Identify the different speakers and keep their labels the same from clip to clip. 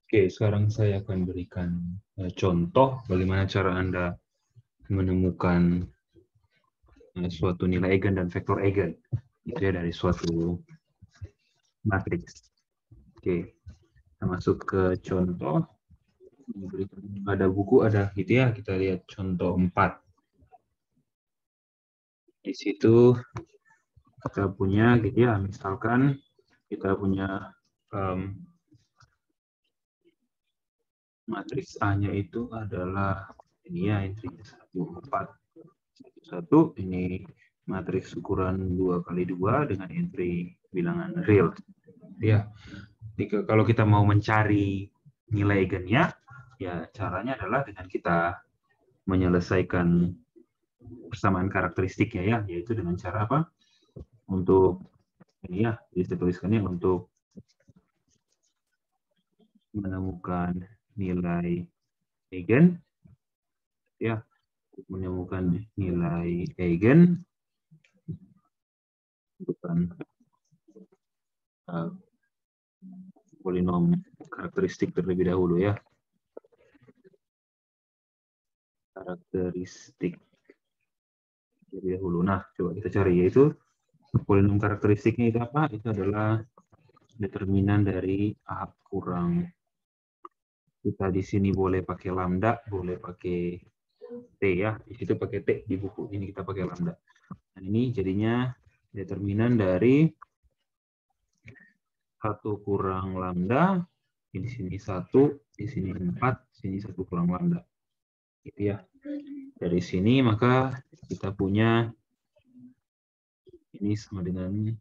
Speaker 1: Oke, sekarang saya akan berikan contoh bagaimana cara Anda menemukan suatu nilai eigen dan vektor eigen itu ya dari suatu matriks. Oke, kita masuk ke contoh. Ada buku, ada gitu ya. Kita lihat contoh 4. Di situ kita punya gitu ya, misalkan kita punya matriks A-nya itu adalah ini ya, intinya 1, 4, 1, ini matriks ukuran 2x2 dengan entry bilangan real. Ya, kalau kita mau mencari nilai eigennya, ya caranya adalah dengan kita menyelesaikan persamaan karakteristiknya ya, yaitu dengan cara apa? Untuk ini ya, jadi saya tuliskannya untuk menemukan nilai eigen, ya, menemukan nilai eigen bukan polinom karakteristik terlebih dahulu ya. Karakteristik terlebih dahulu. Nah, coba kita cari, yaitu polinom karakteristiknya itu apa? Itu adalah determinan dari A kurang. Kita di sini boleh pakai lambda, boleh pakai T ya. Di situ pakai T, di buku ini kita pakai lambda. Dan ini jadinya determinan dari 1 kurang lambda, di sini 1, di sini 4, di sini 1 kurang lambda. Gitu ya. Dari sini maka kita punya ini sama dengan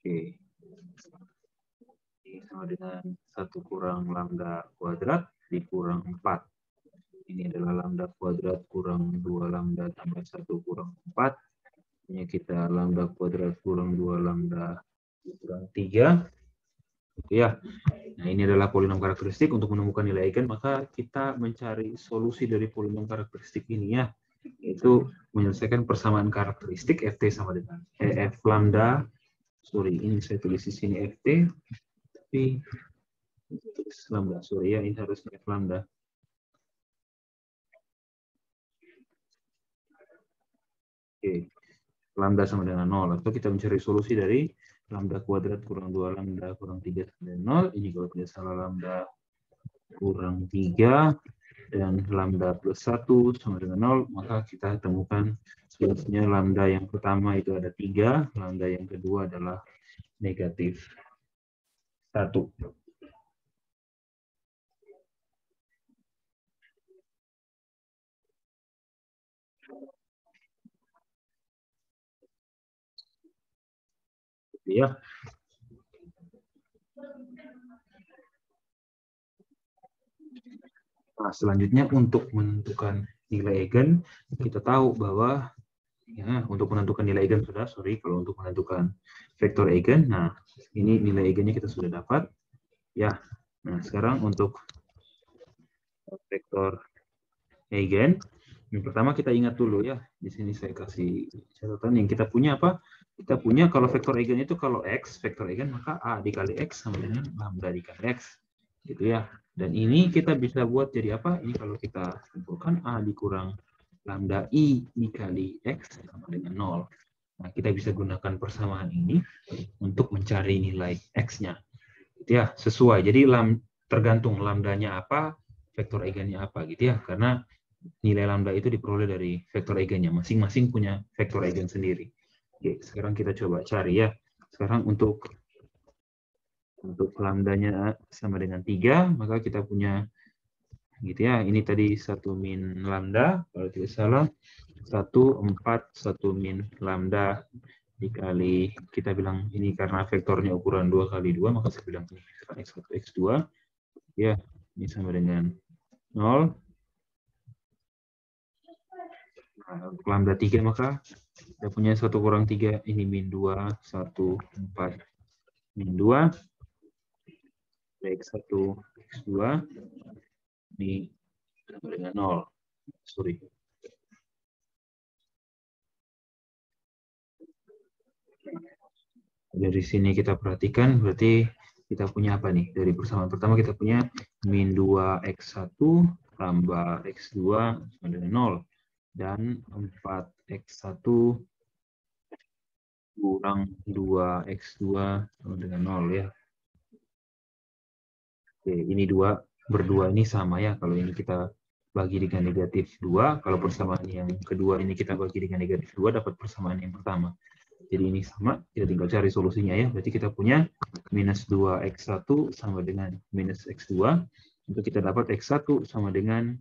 Speaker 1: oke. Ini sama dengan 1 kurang lambda kuadrat dikurang 4. Ini adalah lambda kuadrat kurang 2 lambda tambah 1 kurang 4. Ini kita lambda kuadrat kurang 2 lambda kurang 3. Gitu ya. Nah, ini adalah polinom karakteristik. Untuk menemukan nilai eigen, maka kita mencari solusi dari polinom karakteristik ini ya, yaitu menyelesaikan persamaan karakteristik Ft sama dengan F lambda. Sorry, ini saya tulis di sini Ft, tapi tulis lambda. Sorry ya, ini harusnya F lambda. Oke, lambda sama dengan 0. Atau kita mencari solusi dari lambda kuadrat kurang 2 lambda kurang 3 sama dengan 0. Ini kalau tidak salah lambda kurang 3 dan lambda plus 1 sama dengan 0. Maka kita temukan solusinya lambda yang pertama itu ada 3. Lambda yang kedua adalah negatif 1. Ya. Nah, selanjutnya untuk menentukan nilai eigen, kita tahu bahwa ya, untuk menentukan nilai eigen sudah, kalau untuk menentukan vektor eigen, nah ini nilai eigennya kita sudah dapat. Ya, nah sekarang untuk vektor eigen, yang pertama kita ingat dulu ya, di sini saya kasih catatan yang kita punya apa? Kita punya kalau vektor eigen itu kalau X, vektor eigen, maka A dikali X sama dengan lambda dikali X. Gitu ya. Dan ini kita bisa buat jadi apa? Ini kalau kita kumpulkan A dikurang lambda I dikali X sama dengan 0. Nah, kita bisa gunakan persamaan ini untuk mencari nilai X-nya. Gitu ya, sesuai. Jadi tergantung lambdanya apa, vektor eigennya apa gitu ya. Karena nilai lambda itu diperoleh dari vektor eigennya. Masing-masing punya vektor eigen sendiri. Oke, sekarang kita coba cari ya. Sekarang untuk lambdanya sama dengan 3, maka kita punya gitu ya. Ini tadi 1 min lambda, kalau tidak salah 1, 4, 1 min lambda dikali, kita bilang ini karena vektornya ukuran 2 kali 2, maka saya bilang X1, X2. Ya, ini sama dengan 0. Nah, untuk lambda 3 maka kita punya 1 kurang 3, ini min 2, 1, 4, min 2. X1, X2, ini sama dengan 0. Sorry. Dari sini kita perhatikan, berarti kita punya apa nih? Dari persamaan pertama kita punya min 2x1 tambah x2 sama dengan 0. Dan 4x1 kurang 2x2 sama dengan 0 ya. Oke, ini berdua ini sama ya. Kalau ini kita bagi dengan negatif 2, kalau persamaan yang kedua ini kita bagi dengan negatif 2, dapat persamaan yang pertama. Jadi ini sama, kita tinggal cari solusinya ya. Berarti kita punya minus 2x1 sama dengan minus x2. Untuk kita dapat x1 sama dengan,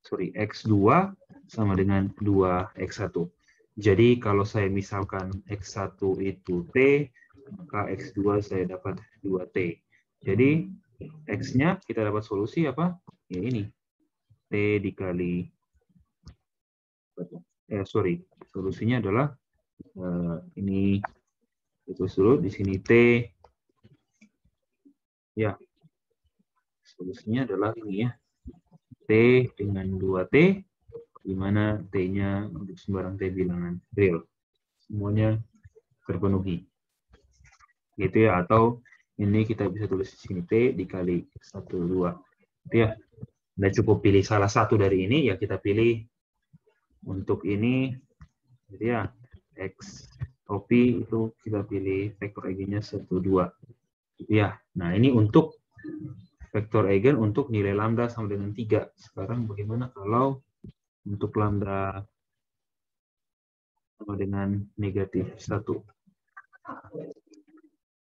Speaker 1: x2 sama dengan 2x1. Jadi kalau saya misalkan x1 itu t, maka x2 saya dapat 2t. Jadi x-nya kita dapat solusi apa? Ya ini, t dikali, solusinya adalah ini itu dulu di sini t, ya solusinya adalah ini ya, t dengan 2t, di mana t-nya untuk sembarang t bilangan real semuanya terpenuhi, gitu ya. Atau ini kita bisa tulis di sini t dikali 1 2, gitu ya. Anda cukup pilih salah satu dari ini, ya kita pilih untuk ini, gitu ya, x topi itu kita pilih vektor eigennya 1 2, ya. Nah ini untuk vektor eigen untuk nilai lambda sama dengan 3. Sekarang bagaimana kalau untuk lambda sama dengan negatif 1?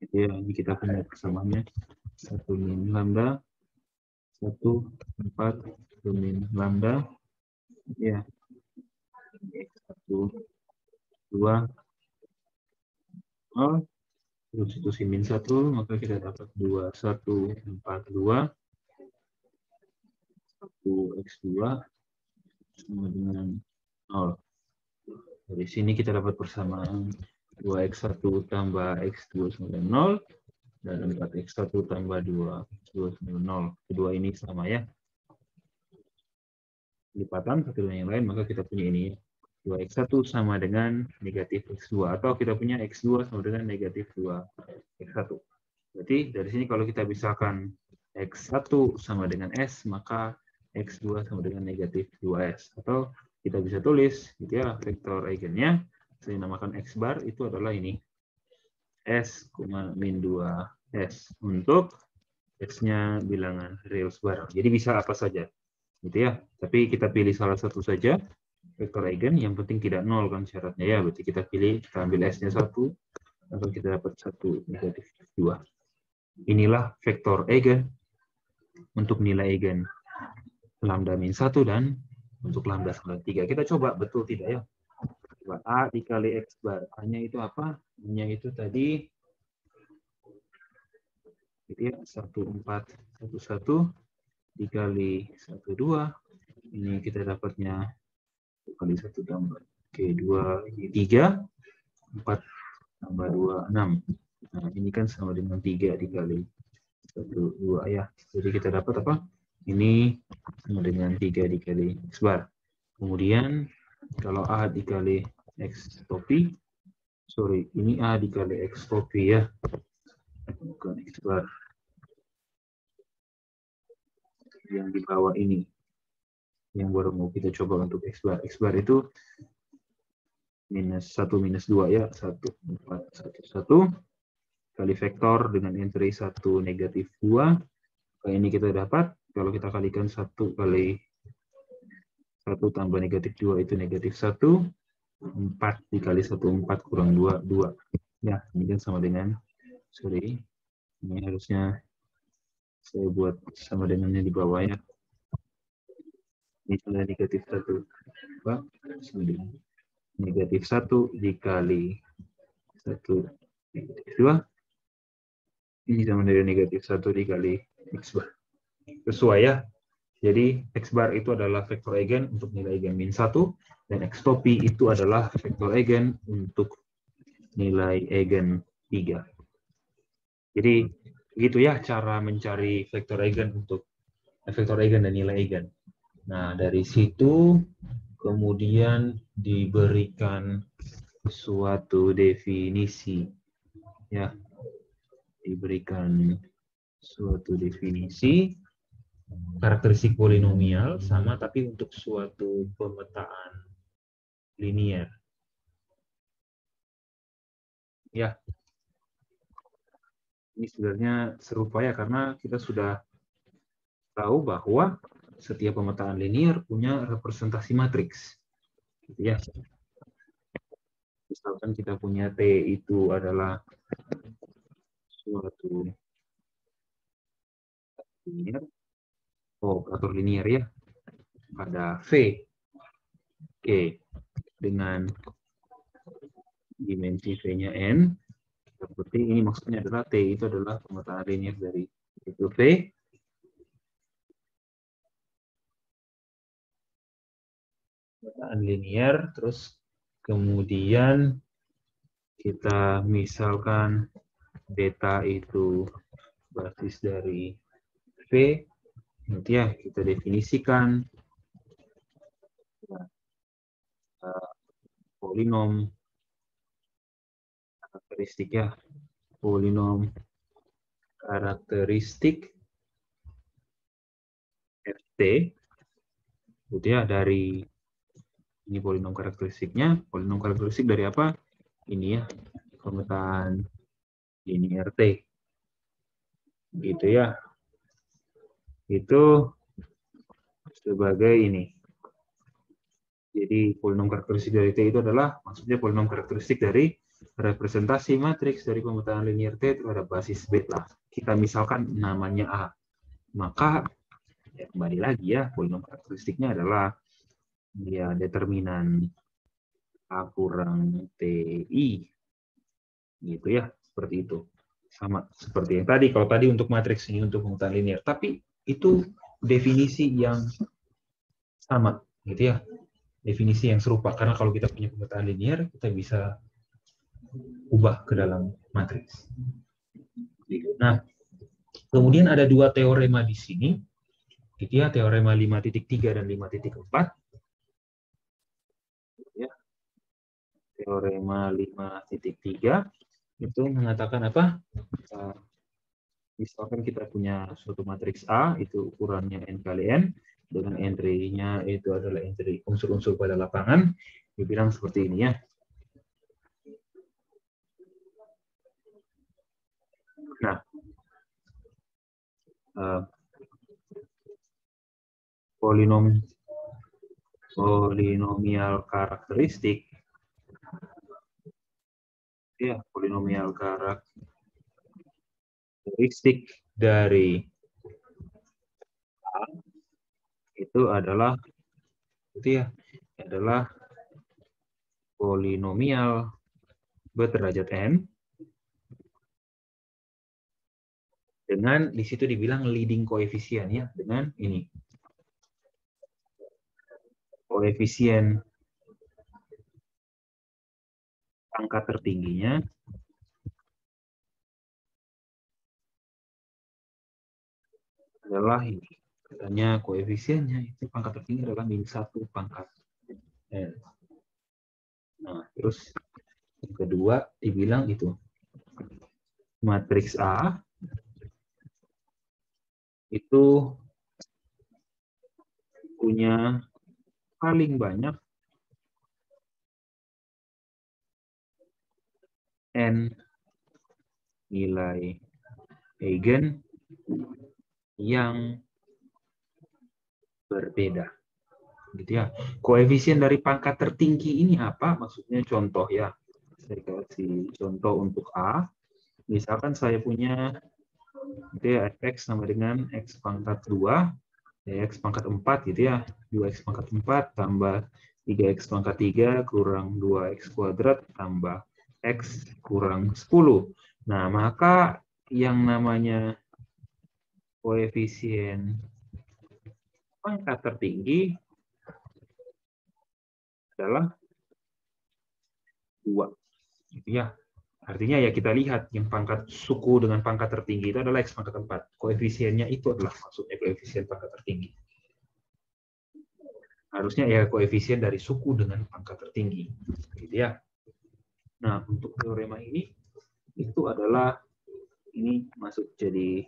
Speaker 1: Itu ya, ini kita punya persamaannya 1 min lambda, 1 4 min lambda, ya, 1 2 0, substitusi min 1, maka kita dapat 2 1 4 2 1x2 sama dengan 0. Dari sini kita dapat persamaan 2x1 tambah x2 sama dengan 0, dan 4x1 tambah 2x2 sama dengan 0. Kedua ini sama ya. Lipatan satu dengan yang lain, maka kita punya ini 2x1 sama dengan negatif x2, atau kita punya x2 sama dengan negatif 2x1. Berarti dari sini kalau kita misalkan x1 sama dengan s, maka x2 sama dengan negatif 2s. Atau kita bisa tulis, gitu ya, vektor eigennya, saya namakan x bar, itu adalah ini, s, min 2s, untuk x-nya bilangan real sebarang. Jadi bisa apa saja, gitu ya. Tapi kita pilih salah satu saja, vektor eigen, yang penting tidak 0 kan syaratnya ya. Berarti kita pilih, kita ambil s-nya 1, atau kita dapat 1 negatif 2. Inilah vektor eigen untuk nilai eigen lambda min 1 dan untuk lambda sama 3. Kita coba betul tidak ya. Coba A dikali X bar. A-nya itu apa? A-nya itu tadi gitu ya, 1411 dikali 12. Ini kita dapatnya kali 1 tambah K2 3, 4 tambah 2 6. Nah, ini kan sama dengan 3 dikali 1 2 ya. Jadi kita dapat apa? Ini sama dengan 3 dikali X bar. Kemudian kalau A dikali X topi, ini A dikali X topi ya, bukan X bar. Yang di bawah ini, yang baru mau kita coba untuk X bar. X bar itu minus 1 minus 2 ya, 1 4 1 1 kali vektor dengan entry 1 negatif 2. Kayak ini kita dapat, kalau kita kalikan 1 kali 1 tambah negatif 2 itu negatif 1. 4 dikali 1, 4 kurang 2, 2. Ya, ini kan sama dengan, ini harusnya saya buat sama dengannya di bawah ya. Ini adalah negatif 1. Sama dengan negatif 1 dikali 1 negatif 2. Ini sama dengan negatif 1 dikali X bar. Sesuai ya. Jadi X bar itu adalah vektor eigen untuk nilai eigen min 1, dan X topi itu adalah vektor eigen untuk nilai eigen 3. Jadi begitu ya cara mencari vektor eigen untuk vektor eigen dan nilai eigen. Nah, dari situ kemudian diberikan suatu definisi ya. diberikan suatu definisi karakteristik polinomial sama, tapi untuk suatu pemetaan linier. Ya, ini sebenarnya serupa ya, karena kita sudah tahu bahwa setiap pemetaan linier punya representasi matriks. Gitu ya. Misalkan kita punya T itu adalah suatu linier, operator linier ya, pada V, Oke, dengan dimensi V-nya N, seperti ini maksudnya adalah T itu adalah pemetaan linier dari itu V, pemetaan linier, terus kemudian kita misalkan beta itu basis dari V, nanti ya kita definisikan polinom karakteristik ya, polinom karakteristik Ft, gitu ya, dari ini polinom karakteristiknya, polinom karakteristik dari apa? Ini ya, pemetaan linier T, gitu ya. Itu sebagai ini. Jadi polinom karakteristik dari T itu adalah maksudnya polinom karakteristik dari representasi matriks dari pemetaan linier T terhadap basis beta. Kita misalkan namanya A. Maka ya kembali lagi ya, polinom karakteristiknya adalah ya determinan A kurang TI. Gitu ya, seperti itu. Sama seperti yang tadi, kalau tadi untuk matriks ini untuk pemetaan linier, tapi itu definisi yang sama, gitu ya. Definisi yang serupa, karena kalau kita punya pemetaan linier, kita bisa ubah ke dalam matriks. Nah, kemudian ada dua teorema di sini, gitu ya, teorema 5.3 dan 5.4. Ya. Teorema 5.3 itu mengatakan apa? Misalkan kita punya suatu matriks A, itu ukurannya N kali N, dengan entry-nya itu adalah entry unsur-unsur pada lapangan, dibilang seperti ini ya. Nah, polinomial karakteristik, ya, polinomial karakteristik dari A itu adalah polinomial berderajat N dengan di situ dibilang leading koefisien ya, dengan ini koefisien pangkat tertingginya adalah ini. Katanya koefisiennya itu pangkat tertinggi adalah -1 pangkat N. Nah, terus yang kedua dibilang itu matriks A itu punya paling banyak N nilai eigen yang berbeda. Gitu ya. Koefisien dari pangkat tertinggi ini apa? Maksudnya contoh ya. Saya kasih contoh untuk A. Misalkan saya punya fx sama dengan x pangkat 2, x pangkat 4 gitu ya. 2x pangkat 4 tambah 3x pangkat 3 kurang 2x kuadrat tambah x kurang 10. Nah, maka yang namanya koefisien pangkat tertinggi adalah 2. Gitu ya. Artinya ya kita lihat yang pangkat suku dengan pangkat tertinggi itu adalah X pangkat 4. Koefisiennya itu adalah maksudnya koefisien pangkat tertinggi. Harusnya ya koefisien dari suku dengan pangkat tertinggi. Gitu ya. Nah, untuk teorema ini itu adalah ini masuk jadi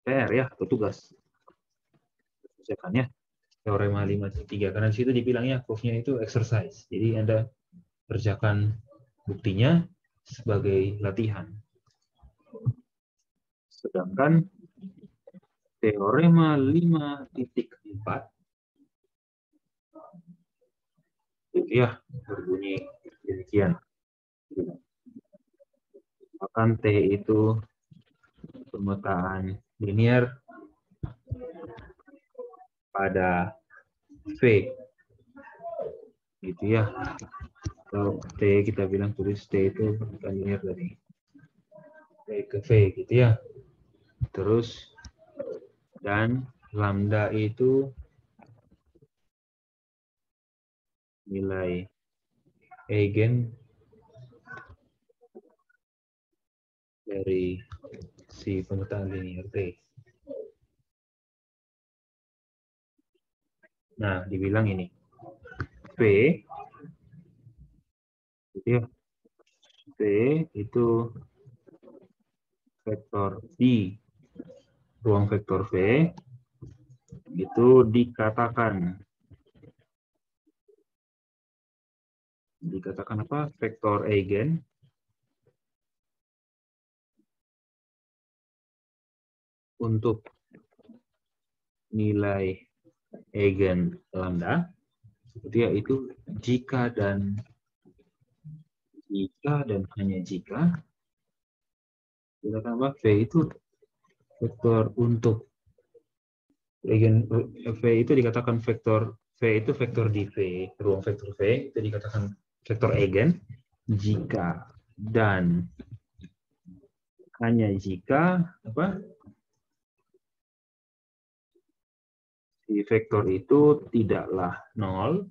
Speaker 1: PR ya, atau tugas. Selesaikan ya. Teorema 5.3, karena di situ dibilangnya proof-nya itu exercise. Jadi Anda kerjakan buktinya sebagai latihan. Sedangkan teorema 5.4 itu ya berbunyi demikian. Akan T itu pemetaan linear pada V, gitu ya. Atau T kita bilang tulis T itu pemetaan linear dari V ke V, gitu ya. Terus dan lambda itu nilai eigen dari si pemetaan linear T. Nah, dibilang ini V gitu ya. V itu vektor di ruang vektor V itu dikatakan apa? Vektor eigen untuk nilai eigen lambda, yaitu jika dan hanya jika kita tambah V itu vektor untuk eigen V itu dikatakan vektor V itu vektor di V, ruang vektor V itu dikatakan vektor eigen jika dan hanya jika apa? Si vektor itu tidaklah 0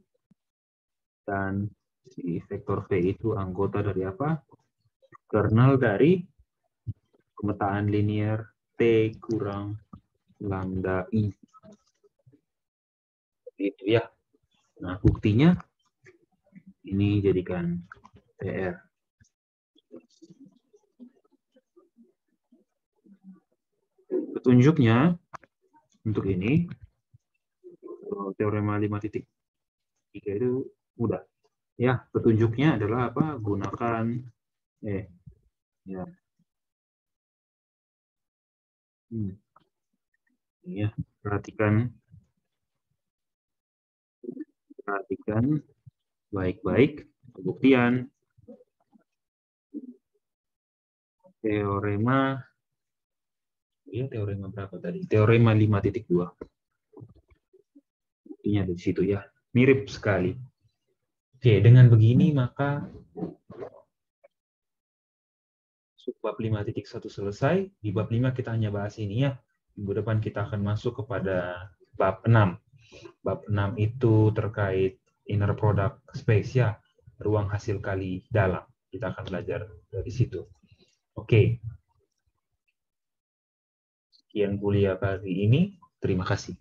Speaker 1: dan si vektor V itu anggota dari apa? Kernel dari pemetaan linear T kurang lambda I. Itu ya. Nah, buktinya ini jadikan PR. Petunjuknya untuk ini teorema 5.3 itu mudah. Ya, petunjuknya adalah apa? Gunakan ya. Ya, perhatikan baik-baik pembuktian teorema berapa tadi? Teorema 5.2. Buktinya di situ ya. Mirip sekali. Oke, dengan begini maka subbab 5.1 selesai. Di bab 5 kita hanya bahas ini ya. Minggu depan kita akan masuk kepada bab 6. Bab 6 itu terkait inner product space ya. Ruang hasil kali dalam. Kita akan belajar dari situ. Oke. Sekian kuliah kali ini. Terima kasih.